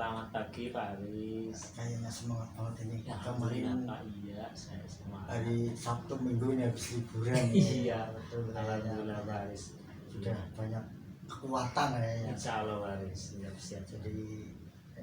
Selamat pagi Pak Aris. Kayaknya semangat banget ini. Ya, Kemarin Pak, iya saya semangat. hari Sabtu Minggu ini habis liburan. Iya betul. Alhamdulillah Pak Aris. Sudah banyak kekuatan kayaknya. Insya Allah Pak Aris. Siap. Jadi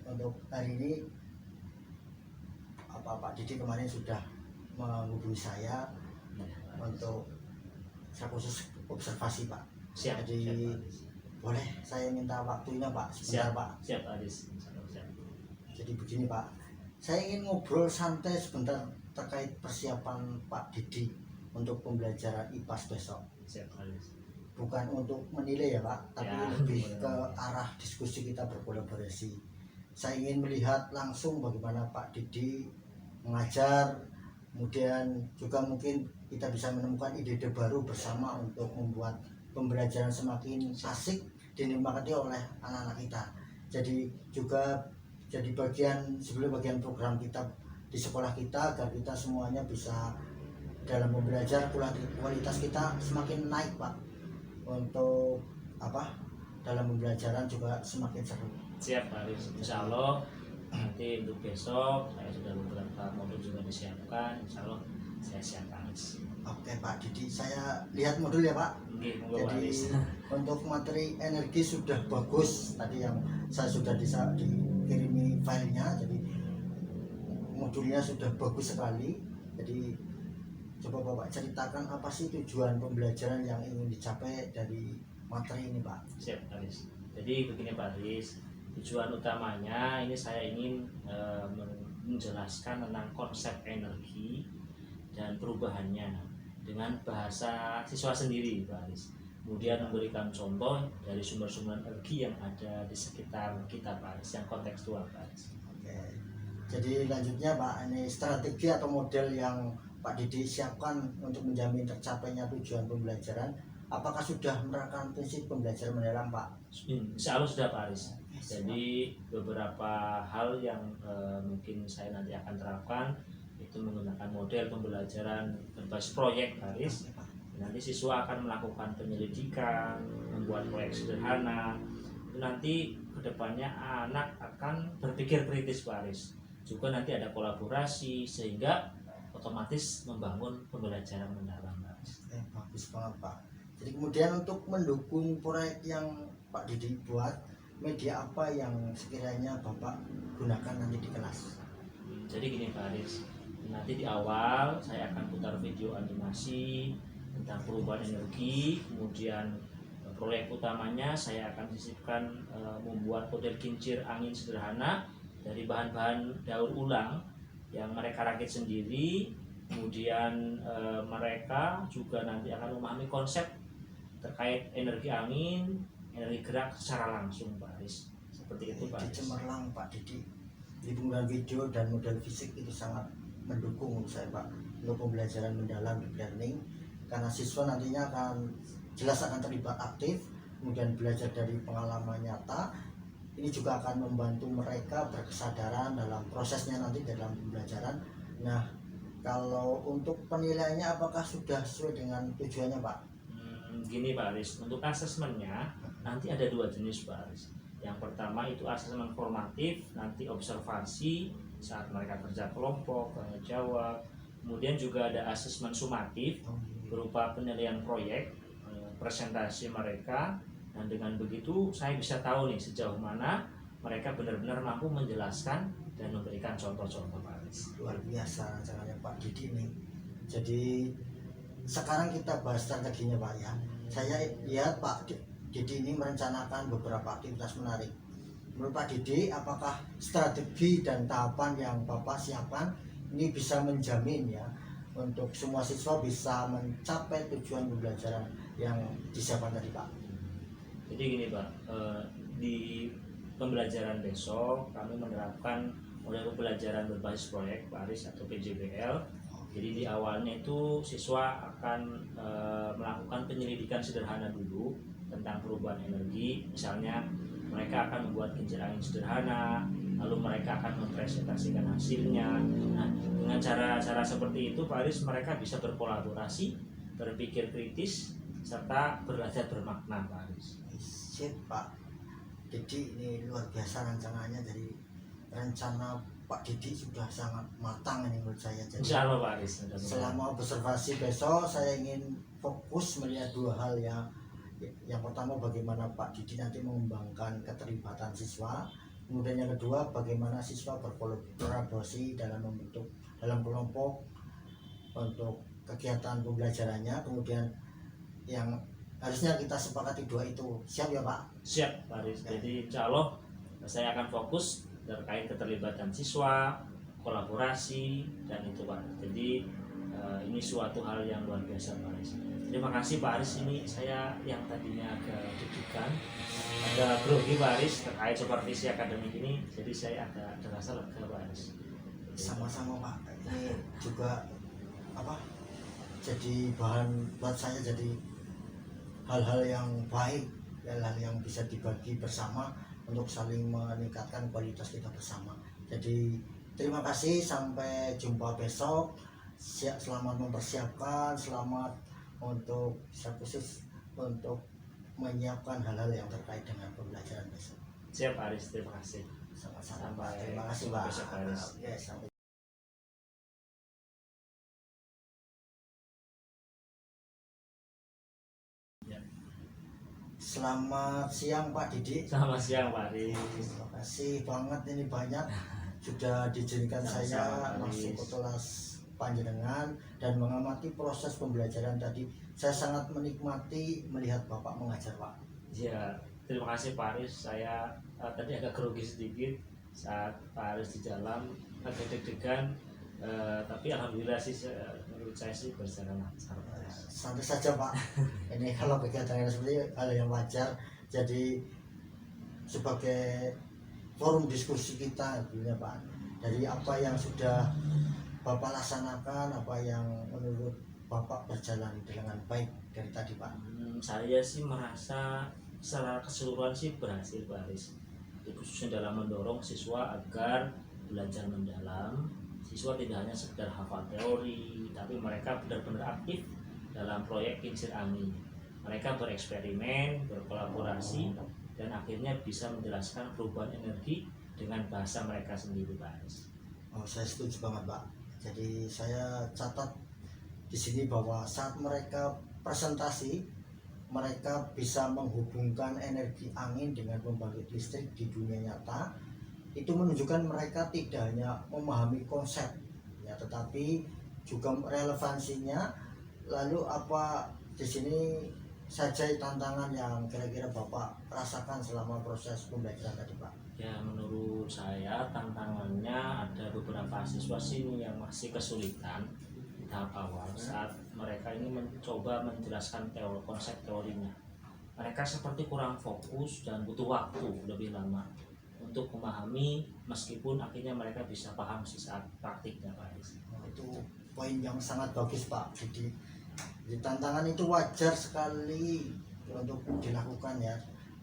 untuk hari ini Pak Didi kemarin sudah menghubungi saya untuk saya khusus observasi Pak. Siap. Jadi Pak Aris. boleh saya minta waktunya Pak sebentar Pak. Siap Pak Aris. Siap. Jadi begini Pak, saya ingin ngobrol santai sebentar terkait persiapan Pak Didi untuk pembelajaran IPAS besok. Siap Pak Aris. Bukan untuk menilai ya Pak, tapi Ya, lebih boleh. ke arah diskusi kita berkolaborasi. Saya ingin melihat langsung bagaimana Pak Didi mengajar, kemudian juga mungkin kita bisa menemukan ide-ide baru bersama untuk membuat pembelajaran semakin asik dinikmati oleh anak-anak kita. Jadi juga jadi bagian program kita di sekolah kita agar kita semuanya bisa dalam belajar kualitas kita semakin naik Pak. Untuk dalam pembelajaran juga semakin seru. Siap Pak Aris. Insya Allah nanti untuk besok saya sudah beberapa modul juga disiapkan. Insya Allah saya siap Pak Aris. Oke Pak Didi, saya lihat modul ya Pak. Oke, monggo Pak Jadi Aris. untuk materi energi sudah bagus tadi yang saya sudah dikirimi filenya, jadi modulnya sudah bagus sekali. Jadi coba Bapak ceritakan apa sih tujuan pembelajaran yang ingin dicapai dari materi ini Pak. Siap Pak Aris. Jadi begini Pak Aris, tujuan utamanya ini saya ingin menjelaskan tentang konsep energi dan perubahannya dengan bahasa siswa sendiri Pak Aris. Kemudian memberikan contoh dari sumber-sumber energi yang ada di sekitar kita Pak Aris, yang kontekstual Pak Aris. Oke. Jadi lanjutnya Pak, ini strategi atau model yang Pak Didi siapkan untuk menjamin tercapainya tujuan pembelajaran. Apakah sudah menerapkan prinsip pembelajaran mendalam Pak? Insya Allah sudah Pak Aris. Jadi beberapa hal yang mungkin saya nanti akan terapkan itu menggunakan model pembelajaran berbasis proyek Pak Aris. Nanti siswa akan melakukan penyelidikan, membuat proyek sederhana. Itu nanti kedepannya anak akan berpikir kritis Pak Aris. Juga nanti ada kolaborasi sehingga otomatis membangun pembelajaran mendalam Pak Aris. Bagus banget Pak. Jadi kemudian untuk mendukung proyek yang Pak Didi buat, media apa yang sekiranya Bapak gunakan nanti di kelas? Jadi gini Pak Aris, nanti di awal saya akan putar video animasi tentang perubahan energi, kemudian proyek utamanya saya akan sisipkan membuat model kincir angin sederhana dari bahan-bahan daur ulang yang mereka rakit sendiri. Kemudian mereka juga nanti akan memahami konsep terkait energi angin, energi gerak secara langsung Pak Aris. Seperti itu Pak Di Aris. cemerlang Pak Didi. Di penggunaan video dan model fisik itu sangat mendukung menurut saya Pak untuk pembelajaran mendalam deep learning, karena siswa nantinya akan terlibat aktif, kemudian belajar dari pengalaman nyata. Ini juga akan membantu mereka berkesadaran dalam prosesnya nanti dalam pembelajaran. Nah, kalau untuk penilaiannya apakah sudah sesuai dengan tujuannya Pak? Gini Pak Aris, untuk asesmennya nanti ada dua jenis Pak Aris. Yang pertama itu asesmen formatif, nanti observasi saat mereka kerja kelompok, tanya jawab. Kemudian juga ada asesmen sumatif berupa penilaian proyek, presentasi mereka. Dan dengan begitu saya bisa tahu nih sejauh mana mereka benar-benar mampu menjelaskan dan memberikan contoh-contoh Pak Aris. Luar biasa caranya Pak Didi nih. Jadi sekarang kita bahas strateginya Pak ya. Saya lihat Pak Didi ini merencanakan beberapa aktivitas menarik. Menurut Pak Didi, apakah strategi dan tahapan yang Bapak siapkan ini bisa menjamin ya untuk semua siswa bisa mencapai tujuan pembelajaran yang disiapkan tadi Pak? Jadi gini Pak, di pembelajaran besok kami menerapkan model pembelajaran berbasis proyek Pak Aris atau PJBL. Jadi di awalnya itu siswa akan melakukan penyelidikan sederhana dulu tentang perubahan energi. Misalnya mereka akan membuat kincir angin sederhana, lalu mereka akan mempresentasikan hasilnya. Nah, dengan cara-cara seperti itu Pak Aris, mereka bisa berkolaborasi, berpikir kritis, serta belajar bermakna Pak Aris. Sip Pak. Didi ini luar biasa rancangannya. Jadi rencana Pak Didi sudah sangat matang ini menurut saya. Jadi Insya Allah Pak Aris. selama observasi besok saya ingin fokus melihat dua hal ya. Yang pertama bagaimana Pak Didi nanti mengembangkan keterlibatan siswa. Kemudian yang kedua bagaimana siswa berkolaborasi dalam kelompok untuk kegiatan pembelajarannya. Kemudian yang harusnya kita sepakati dua itu. Siap ya Pak? Siap Pak Aris. Jadi insya Allah saya akan fokus terkait keterlibatan siswa, kolaborasi, dan itu Pak. Jadi ini suatu hal yang luar biasa Pak Aris. Terima kasih Pak Aris. Ini saya yang tadinya agak deg-degan, ada grogi Pak Aris terkait supervisi akademik ini. Jadi saya agak terasa lega Pak Aris. Sama-sama Pak. Ini juga jadi bahan buat saya, jadi hal-hal yang baik, hal-hal yang bisa dibagi bersama untuk saling meningkatkan kualitas kita bersama. Jadi terima kasih, sampai jumpa besok. Selamat mempersiapkan, selamat untuk khusus untuk menyiapkan hal-hal yang terkait dengan pembelajaran besok. Siap Pak Aris, terima kasih. Sama-sama. Terima kasih Pak. Besok Pak Aris. Sampai. Selamat siang Pak Didi. Selamat siang Pak Aris. Terima kasih banget, ini banyak sudah dijadikan saya Sama-sama, masuk Aris. ke kelas panjenengan dan mengamati proses pembelajaran tadi. Saya sangat menikmati melihat Bapak mengajar Pak. Ya, terima kasih Pak Aris. Saya tadi agak grogi sedikit saat Pak Aris di jalan, agak deg-degan, tapi alhamdulillah sih menurut saya sih berjalan lancar. Santai saja Pak. Ini kalau kegiatan seperti ini hal yang wajar. Jadi sebagai forum diskusi kita dulunya Pak, dari apa yang sudah Bapak laksanakan, apa yang menurut Bapak berjalan dengan baik dari tadi Pak. Saya sih merasa secara keseluruhan sih berhasil Pak Aris, khususnya dalam mendorong siswa agar belajar mendalam. Siswa tidak hanya sekedar hafal teori, tapi mereka benar-benar aktif dalam proyek kincir angin. Mereka bereksperimen, berkolaborasi, dan akhirnya bisa menjelaskan perubahan energi dengan bahasa mereka sendiri Pak Aris. Oh, saya setuju banget Pak. Jadi saya catat di sini bahwa saat mereka presentasi, mereka bisa menghubungkan energi angin dengan pembangkit listrik di dunia nyata. Itu menunjukkan mereka tidak hanya memahami konsep ya, tetapi juga relevansinya. Lalu apa di sini saja tantangan yang kira-kira Bapak rasakan selama proses pembelajaran tadi Pak? Ya, menurut saya tantangannya ada beberapa siswa sini yang masih kesulitan di tahap awal saat mereka ini mencoba menjelaskan konsep teorinya. Mereka seperti kurang fokus dan butuh waktu lebih lama untuk memahami, meskipun akhirnya mereka bisa paham sih saat praktiknya Pak Aris. Itu poin yang sangat bagus Pak. Jadi tantangan itu wajar sekali untuk dilakukan ya,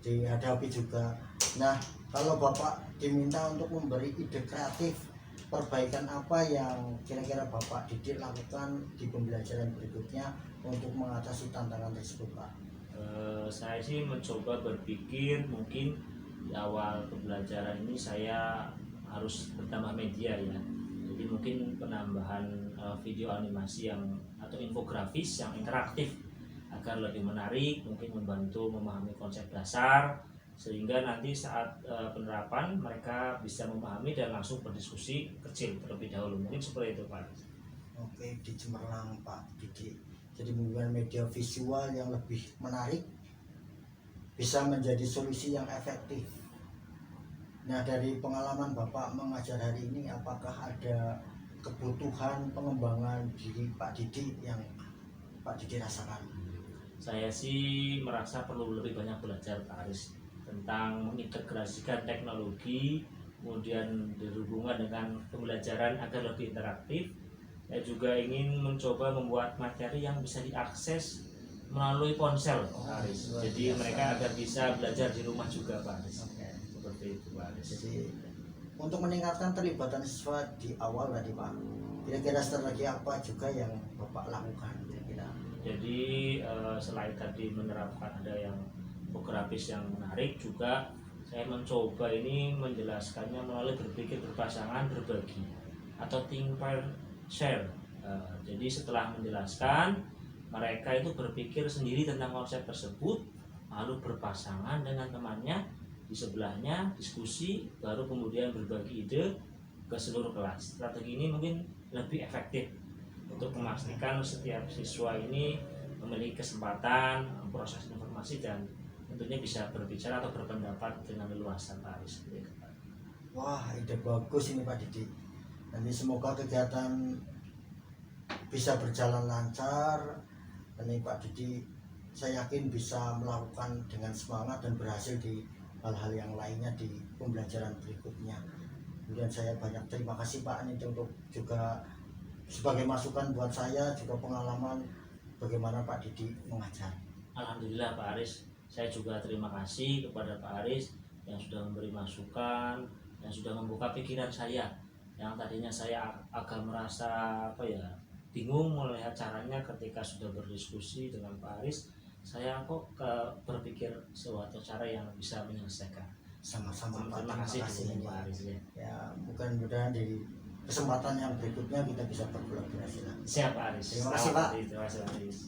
dihadapi juga. Nah, kalau Bapak diminta untuk memberi ide kreatif perbaikan apa yang kira-kira Bapak Didi lakukan di pembelajaran berikutnya untuk mengatasi tantangan tersebut Pak? Saya sih mencoba berpikir mungkin di awal pembelajaran ini saya harus bertambah media ya. Jadi mungkin penambahan video animasi atau infografis yang interaktif agar lebih menarik, mungkin membantu memahami konsep dasar, sehingga nanti saat penerapan mereka bisa memahami dan langsung berdiskusi kecil terlebih dahulu. Mungkin seperti itu Pak. Oke, di Cemerlang Pak Didi. Jadi menggunakan media visual yang lebih menarik bisa menjadi solusi yang efektif. Nah, dari pengalaman Bapak mengajar hari ini, apakah ada kebutuhan pengembangan diri Pak Didi yang Pak Didi rasakan? Saya sih merasa perlu lebih banyak belajar Pak Aris tentang mengintegrasikan teknologi, kemudian berhubungan dengan pembelajaran agar lebih interaktif. Saya juga ingin mencoba membuat materi yang bisa diakses melalui ponsel Pak Aris. Jadi mereka agar bisa belajar di rumah juga Pak Aris. Seperti itu Pak Aris. Jadi untuk meningkatkan terlibatan siswa di awal tadi Pak, kira-kira strategi apa juga yang Bapak lakukan kira-kira? Jadi selain tadi menerapkan ada yang infografis yang menarik, juga saya mencoba ini menjelaskannya melalui berpikir berpasangan berbagi atau think pair share. Jadi setelah menjelaskan, mereka itu berpikir sendiri tentang konsep tersebut, lalu berpasangan dengan temannya di sebelahnya, diskusi, baru kemudian berbagi ide ke seluruh kelas. Strategi ini mungkin lebih efektif untuk memastikan setiap siswa ini memiliki kesempatan memproses informasi dan tentunya bisa berbicara atau berpendapat dengan leluasa, Pak Aris. Wah, ide bagus ini Pak Didi. Nanti semoga kegiatan bisa berjalan lancar. Dan ini Pak Didi, saya yakin bisa melakukan dengan semangat dan berhasil di hal-hal yang lainnya di pembelajaran berikutnya. Kemudian saya banyak terima kasih Pak ini untuk juga sebagai masukan buat saya, juga pengalaman bagaimana Pak Didi mengajar. Alhamdulillah Pak Aris, saya juga terima kasih kepada Pak Aris yang sudah memberi masukan, yang sudah membuka pikiran saya yang tadinya saya agak merasa bingung melihat caranya ketika sudah berdiskusi dengan Pak Aris. Saya kok berpikir suatu cara yang bisa menyelesaikan. Sama-sama Pak, Terima kasih ini Pak Aris ya. Ya, mudah-mudahan di kesempatan yang berikutnya kita bisa berkolaborasi lagi. Siap Pak Aris. Terima kasih Pak. Terima kasih Pak Aris.